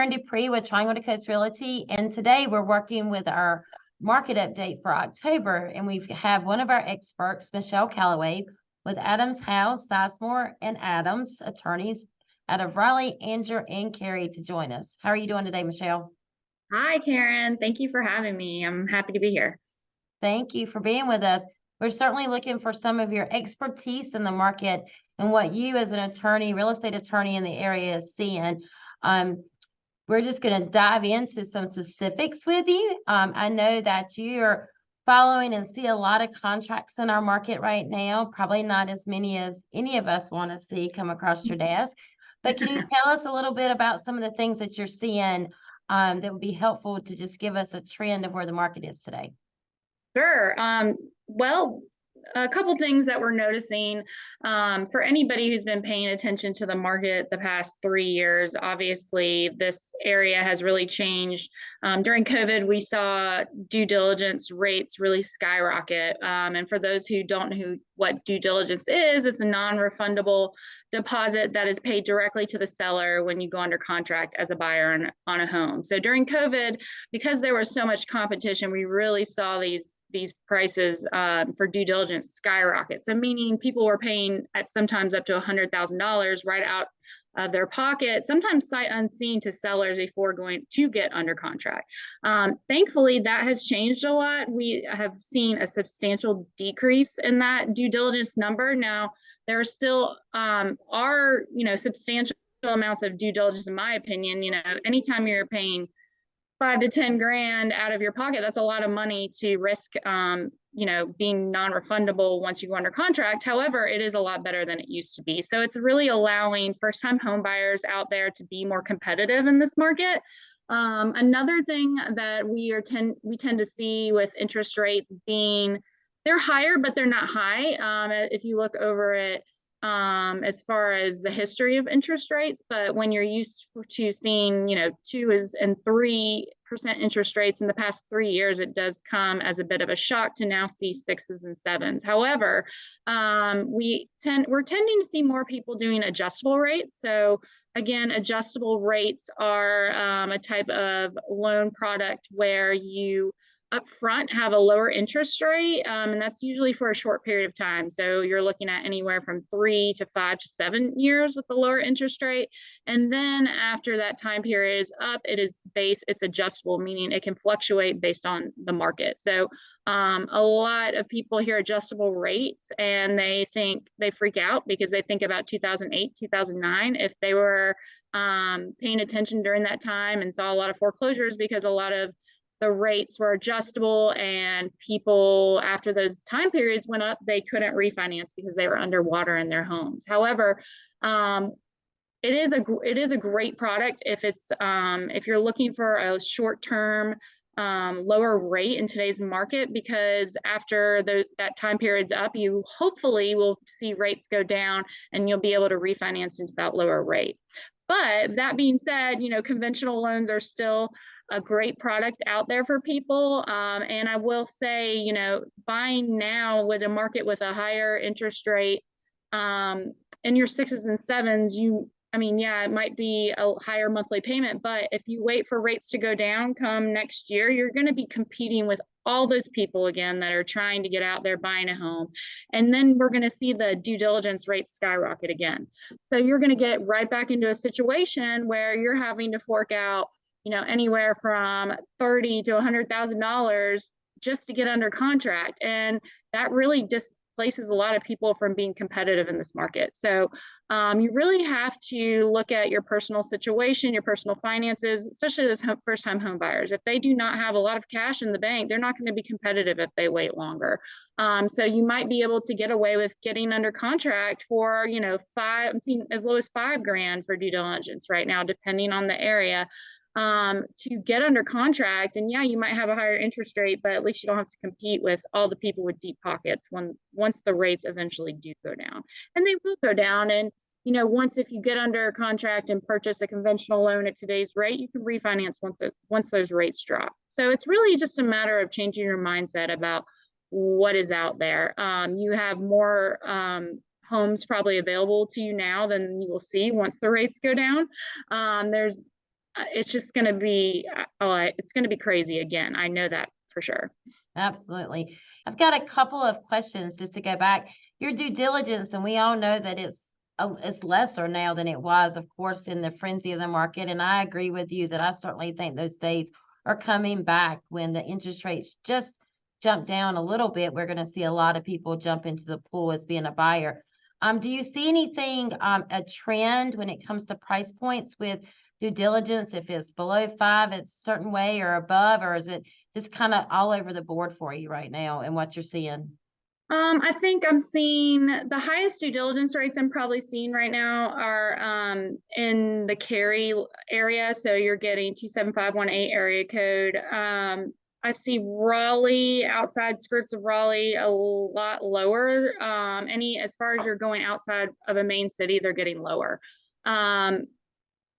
Karen Dupree with Triangle to Coast Realty, and today we're working with our market update for October, and we have one of our experts, Michele Callaway, with Adams House, Sizemore, and Adams attorneys out of Raleigh, Angier, and Cary to join us. How are you doing today, Michele? Hi, Karen. Thank you for having me. I'm happy to be here. Thank you for being with us. We're certainly looking for some of your expertise in the market and what you as an attorney, real estate attorney in the area is seeing. We're just going to dive into some specifics with you. I know that you're following and see a lot of contracts in our market right now, probably not as many as any of us want to see come across your desk. But can you tell us a little bit about some of the things that you're seeing that would be helpful to just give us a trend of where the market is today? Sure. Well, a couple things that we're noticing for anybody who's been paying attention to the market the past 3 years, obviously this area has really changed. During COVID, we saw due diligence rates really skyrocket. And for those who don't know what due diligence is, it's a non-refundable deposit that is paid directly to the seller when you go under contract as a buyer on a home. So during COVID, because there was so much competition, we really saw these prices for due diligence skyrocket. So meaning people were paying at sometimes up to $100,000 right out of their pocket, sometimes sight unseen to sellers before going to get under contract. Thankfully, that has changed a lot. We have seen a substantial decrease in that due diligence number. Now, there still are, substantial amounts of due diligence, in my opinion. Anytime you're paying $5 to 10 grand out of your pocket, that's a lot of money to risk, being non-refundable once you go under contract. However, it is a lot better than it used to be. So it's really allowing first-time home buyers out there to be more competitive in this market. Another thing that we tend to see with interest rates being, they're higher, but they're not high. If you look over it, as far as the history of interest rates, but when you're used to seeing, 2 and 3% interest rates in the past 3 years, it does come as a bit of a shock to now see 6s and 7s. However, we're tending to see more people doing adjustable rates. So again, adjustable rates are a type of loan product where you upfront have a lower interest rate, and that's usually for a short period of time. So you're looking at anywhere from 3 to 5 to 7 years with the lower interest rate. And then after that time period is up, it's adjustable, meaning it can fluctuate based on the market. So a lot of people hear adjustable rates and they freak out because they think about 2008, 2009. If they were paying attention during that time and saw a lot of foreclosures because a lot of the rates were adjustable and people after those time periods went up, they couldn't refinance because they were underwater in their homes. However, it is a great product if you're looking for a short-term lower rate in today's market, because after that time period's up, you hopefully will see rates go down and you'll be able to refinance into that lower rate. But that being said, conventional loans are still a great product out there for people. And I will say, buying now with a market with a higher interest rate in your 6s and 7s, it might be a higher monthly payment, but if you wait for rates to go down come next year, you're going to be competing with all those people again that are trying to get out there buying a home. And then we're going to see the due diligence rates skyrocket again. So you're going to get right back into a situation where you're having to fork out, anywhere from $30,000 to $100,000 just to get under contract. And that really displaces a lot of people from being competitive in this market. So you really have to look at your personal situation, your personal finances, especially those first-time home buyers. If they do not have a lot of cash in the bank, they're not going to be competitive if they wait longer. So you might be able to get away with getting under contract for, I'm seeing as low as $5 grand for due diligence right now, depending on the area. To get under contract. And yeah, you might have a higher interest rate, but at least you don't have to compete with all the people with deep pockets once the rates eventually do go down. And they will go down. And, if you get under contract and purchase a conventional loan at today's rate, you can refinance once those rates drop. So it's really just a matter of changing your mindset about what is out there. You have more homes probably available to you now than you will see once the rates go down. There's it's just going to be, it's going to be crazy again. I know that for sure. Absolutely. I've got a couple of questions just to go back. Your due diligence, and we all know that it's lesser now than it was, of course, in the frenzy of the market. And I agree with you that I certainly think those days are coming back when the interest rates just jump down a little bit. We're going to see a lot of people jump into the pool as being a buyer. Do you see anything, a trend when it comes to price points with due diligence? If it's below 5, it's a certain way, or above, or is it just kind of all over the board for you right now and what you're seeing? I think I'm seeing the highest due diligence rates I'm probably seeing right now are in the Cary area. So you're getting 27518 area code. I see Raleigh, outside skirts of Raleigh, a lot lower. As far as you're going outside of a main city, they're getting lower. But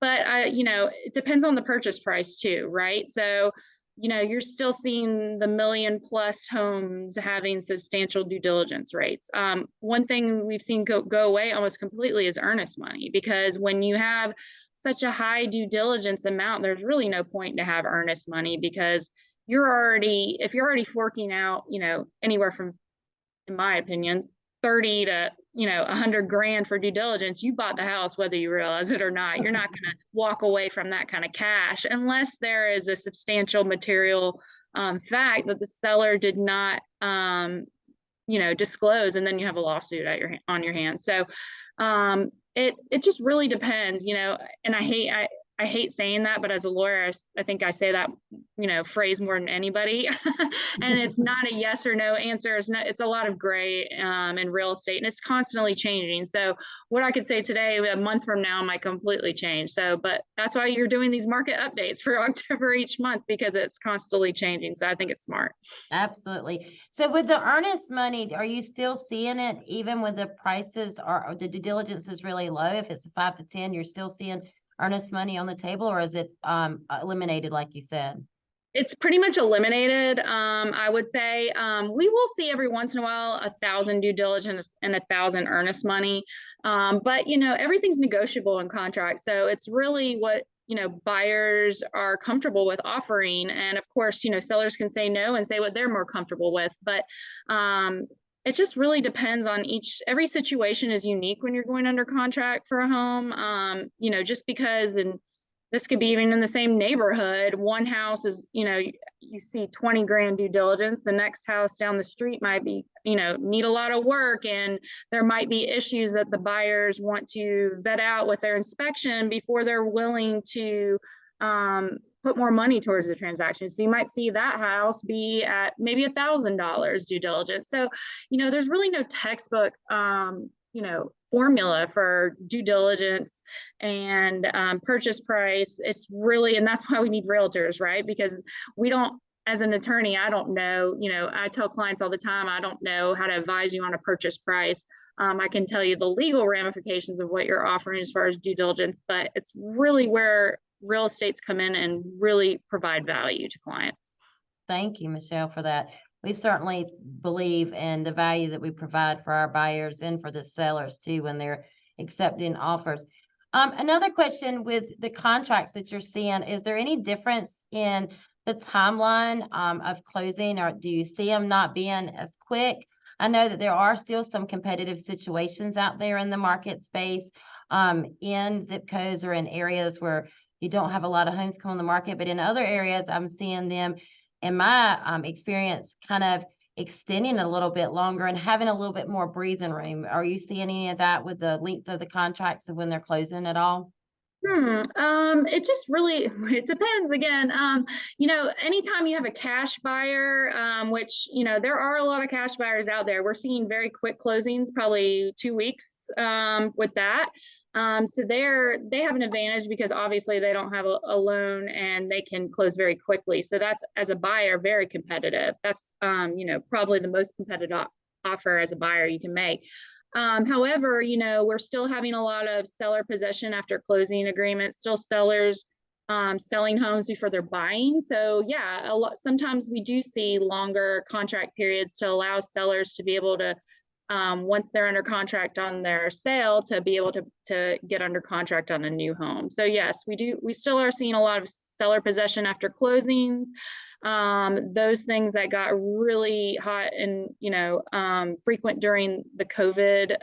it depends on the purchase price too, right? So you're still seeing the million plus homes having substantial due diligence rates. One thing we've seen go away almost completely is earnest money, because when you have such a high due diligence amount, there's really no point to have earnest money, because if you're already forking out, anywhere from, in my opinion, 30 to 100 grand for due diligence, you bought the house whether you realize it or not. You're not going to walk away from that kind of cash unless there is a substantial material fact that the seller did not disclose, and then you have a lawsuit on your hands. So it just really depends, and I hate saying that, but as a lawyer, I think I say that, phrase more than anybody. And it's not a yes or no answer. It's a lot of gray in real estate, and it's constantly changing. So what I could say today, a month from now, might completely change. But that's why you're doing these market updates for October each month, because it's constantly changing. So I think it's smart. Absolutely. So with the earnest money, are you still seeing it even when the prices or the due diligence is really low? If it's 5 to 10, you're still seeing earnest money on the table, or is it eliminated, like you said? It's pretty much eliminated. I would say we will see every once in a while 1,000 due diligence and 1,000 earnest money. But everything's negotiable in contract. So it's really what buyers are comfortable with offering. And of course, sellers can say no and say what they're more comfortable with. But it just really depends on every situation is unique when you're going under contract for a home. Just because, and this could be even in the same neighborhood, one house is, you see 20 grand due diligence, the next house down the street might be, need a lot of work, and there might be issues that the buyers want to vet out with their inspection before they're willing to put more money towards the transaction. So you might see that house be at maybe $1,000 due diligence. So, there's really no textbook, formula for due diligence and purchase price. It's really, and that's why we need realtors, right? Because we don't, as an attorney, I don't know, I tell clients all the time, I don't know how to advise you on a purchase price. I can tell you the legal ramifications of what you're offering as far as due diligence, but it's really where real estates come in and really provide value to clients. Thank you, Michele, for that. We certainly believe in the value that we provide for our buyers and for the sellers too when they're accepting offers. Another question with the contracts that you're seeing, is there any difference in the timeline of closing, or do you see them not being as quick? I know that there are still some competitive situations out there in the market space, in zip codes or in areas where you don't have a lot of homes come on the market, but in other areas, I'm seeing them, in my experience, kind of extending a little bit longer and having a little bit more breathing room. Are you seeing any of that with the length of the contracts of when they're closing at all? It just really, it depends again. Anytime you have a cash buyer, which, there are a lot of cash buyers out there, we're seeing very quick closings, probably 2 weeks, with that. So they have an advantage because obviously they don't have a loan and they can close very quickly. So that's, as a buyer, very competitive. That's, probably the most competitive offer as a buyer you can make. However, we're still having a lot of seller possession after closing agreements, still sellers selling homes before they're buying. So yeah, sometimes we do see longer contract periods to allow sellers to be able to once they're under contract on their sale to be able to get under contract on a new home. So yes, we still are seeing a lot of seller possession after closings. Those things that got really hot and, frequent during the COVID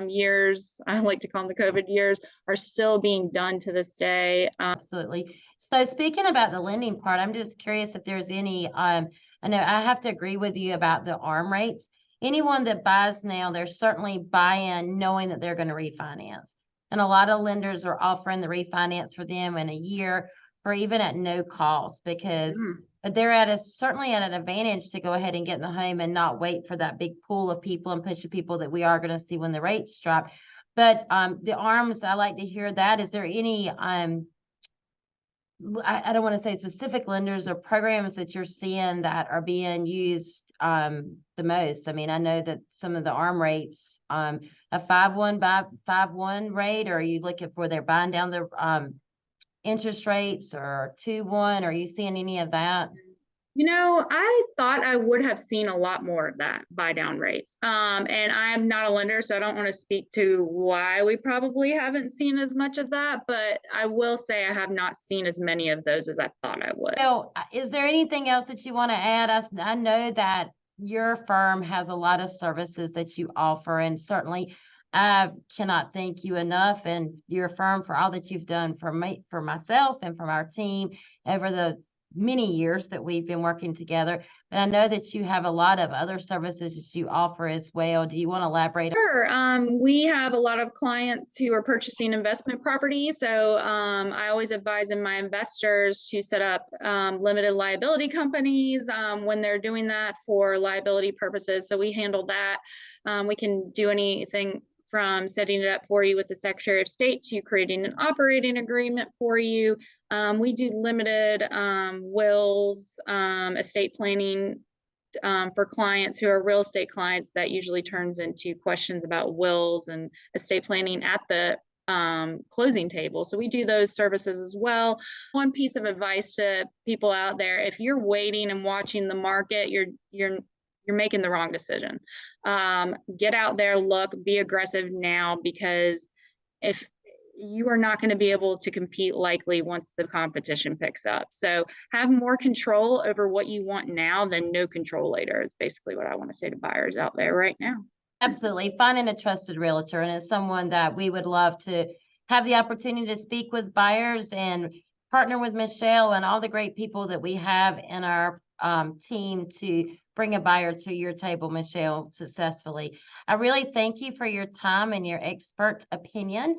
years, I like to call them the COVID years, are still being done to this day. Absolutely. So speaking about the lending part, I'm just curious if there's any, I know I have to agree with you about the ARM rates. Anyone that buys now, they're certainly buying knowing that they're going to refinance. And a lot of lenders are offering the refinance for them in a year or even at no cost because they're certainly at an advantage to go ahead and get in the home and not wait for that big pool of people and push of people that we are going to see when the rates drop. But the ARMs, I like to hear that. Is there any I don't want to say specific lenders or programs that you're seeing that are being used the most? I mean, I know that some of the ARM rates, a 5/1 by 5/1 rate, or are you looking for they're buying down their interest rates, or 2/1? Are you seeing any of that? I thought I would have seen a lot more of that buy down rates. And I'm not a lender, so I don't want to speak to why we probably haven't seen as much of that, but I will say I have not seen as many of those as I thought I would. So is there anything else that you want to add? I know that your firm has a lot of services that you offer, and certainly I cannot thank you enough and your firm for all that you've done for me, for myself, and from our team over the many years that we've been working together. And I know that you have a lot of other services that you offer as well. Do you want to elaborate? Sure. We have a lot of clients who are purchasing investment property. So I always advise my investors to set up limited liability companies when they're doing that for liability purposes. So we handle that. We can do anything from setting it up for you with the Secretary of State to creating an operating agreement for you. We do limited wills, estate planning for clients who are real estate clients. That usually turns into questions about wills and estate planning at the closing table. So we do those services as well. One piece of advice to people out there: if you're waiting and watching the market, you're making the wrong decision. Get out there, look, be aggressive now, because if you are not going to be able to compete likely once the competition picks up. So have more control over what you want now than no control later is basically what I want to say to buyers out there right now. Absolutely. Finding a trusted realtor, and it's someone that we would love to have the opportunity to speak with buyers and partner with Michele and all the great people that we have in our team to bring a buyer to your table, Michele, successfully. I really thank you for your time and your expert opinion.